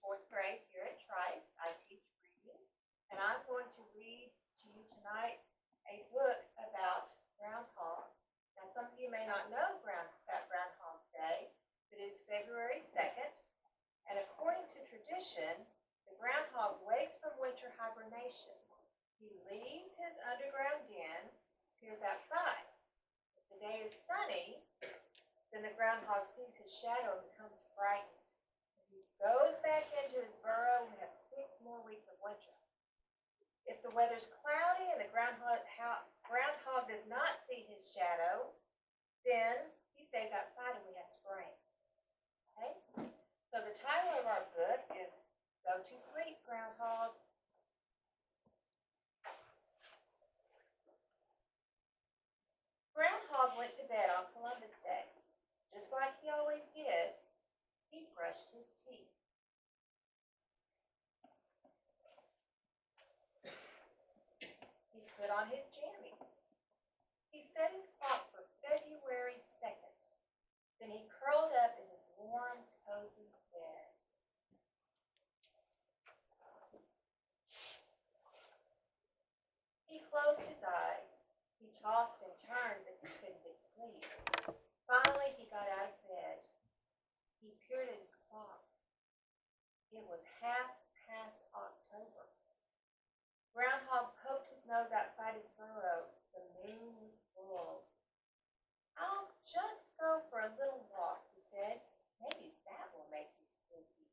fourth grade here at Trice. I teach reading, and I'm going to read to you tonight a book about Groundhog. Now, some of you may not know about Groundhog Day, but it is February 2nd, and according to tradition, the groundhog wakes from winter hibernation. He leaves his underground den, appears outside. If the day is sunny, then the groundhog sees his shadow and becomes frightened. He goes back into his burrow and has 6 more weeks of winter. If the weather's cloudy and the groundhog does not see his shadow, then he stays outside and we have spring. Okay? So the title of our book is Go to Sleep, Groundhog. Groundhog went to bed on Columbus Day. Just like he always did, he brushed his teeth. He put on his jammies. He set his clock for February 2nd. Then he curled up in his warm, cozy bed. He closed his eyes. He tossed and turned, but he couldn't get to sleep. Finally, he got out of bed. He peered at his clock. It was 1/2 October. Groundhog poked his nose outside his burrow. The moon was full. "I'll just go for a little walk," he said. "Maybe that will make you sleepy."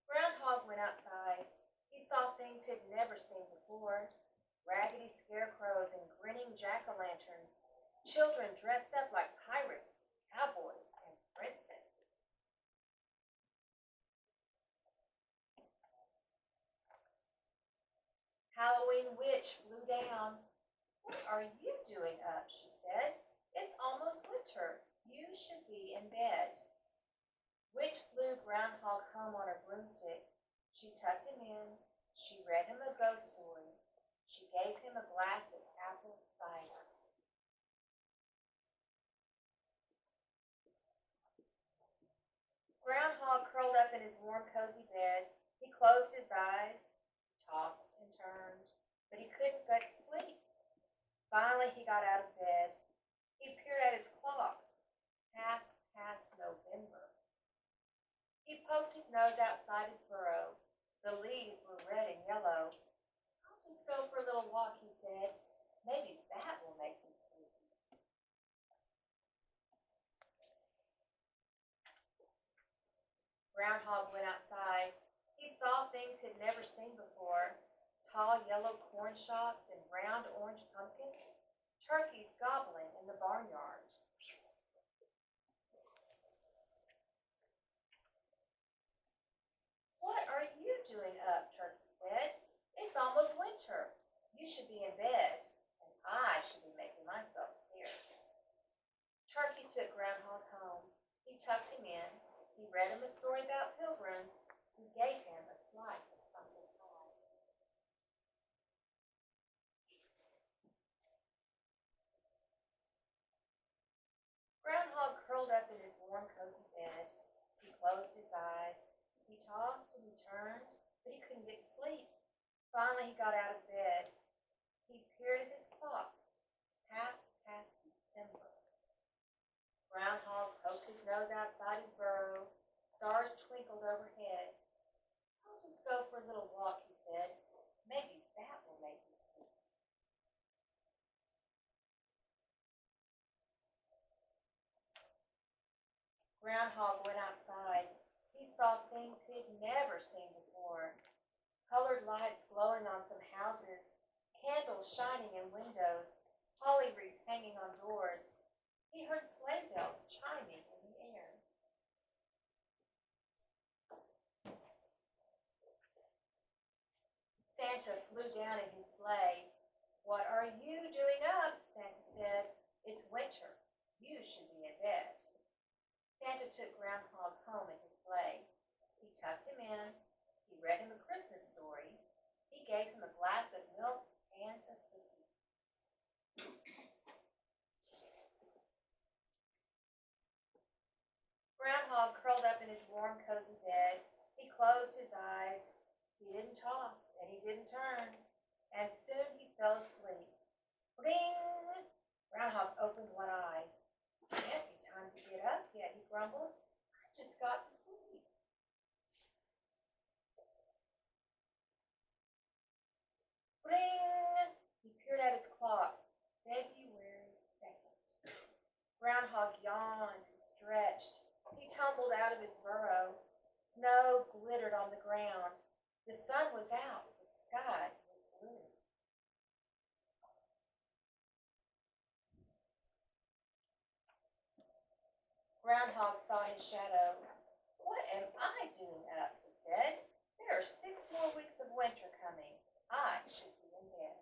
Groundhog went outside. He saw things he'd never seen before. Raggedy scarecrows and grinning jack-o'-lanterns. Children dressed up like pirates, cowboys, and princesses. Halloween witch flew down. "What are you doing up?" she said. "It's almost winter. You should be in bed." Witch flew Groundhog home on her broomstick. She tucked him in. She read him a ghost story. She gave him a glass of apple cider. Groundhog curled up in his warm, cozy bed. He closed his eyes, tossed and turned, but he couldn't go to sleep. Finally, he got out of bed. He peered at his clock. 1/2 November. He poked his nose outside his burrow. The leaves were red and yellow. "I'll just go for a little walk," he said. "Maybe that will make me sleepy." Groundhog went outside. He saw things he'd never seen before. Tall yellow corn shocks and round orange pumpkins. Turkeys gobbling in the barnyard. "What are you doing up?" Turkey said. "It's almost winter. You should be in bed, and I should be making myself scarce." Turkey took Groundhog home. He tucked him in. He read him a story about pilgrims. He gave him a slice of pumpkin pie. Groundhog curled up in his warm, cozy bed. He closed his eyes. He tossed and he turned, but he couldn't get to sleep. Finally, he got out of bed. He peered at his clock. 1/2 December. Groundhog poked his nose outside his burrow. Stars twinkled overhead. "I'll just go for a little walk," he said. "Maybe that will make me sleep." Groundhog went outside. He saw things he'd never seen before. Colored lights glowing on some houses, candles shining in windows, holly wreaths hanging on doors. He heard sleigh bells chiming in the air. Santa flew down in his sleigh. "What are you doing up?" Santa said. "It's winter. You should be in bed." Santa took Groundhog home in his sleigh. He tucked him in. He read him a Christmas story. He gave him a glass of milk and a cookie. Groundhog curled up in his warm, cozy bed. He closed his eyes. He didn't toss, and he didn't turn. And soon he fell asleep. Bling! Groundhog opened one eye. Can't be time to get up yet, he grumbled. I just got to sleep. Bling! He peered at his clock. February 2nd. Groundhog yawned and stretched. He tumbled out of his burrow. Snow glittered on the ground. The sun was out. The sky was blue. Groundhog saw his shadow. What am I doing up? He said. There are 6 more weeks of winter coming. I should be in bed.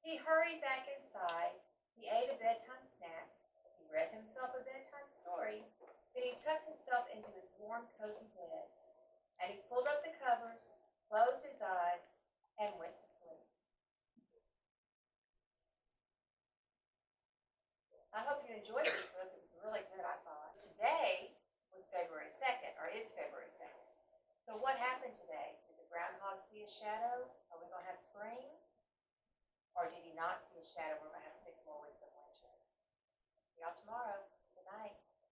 He hurried back inside. He ate a bedtime snack. He read himself a bedtime story. Then he tucked himself into his warm, cozy bed. And he pulled up the covers, closed his eyes, and went to sleep. I hope you enjoyed this book. It was really good, I thought. Today was February 2nd, or is February 2nd. So what happened today? Did the groundhog see a shadow? Are we going to have spring? Or did he not see a shadow? We're going to have 6 more weeks of winter. See y'all tomorrow.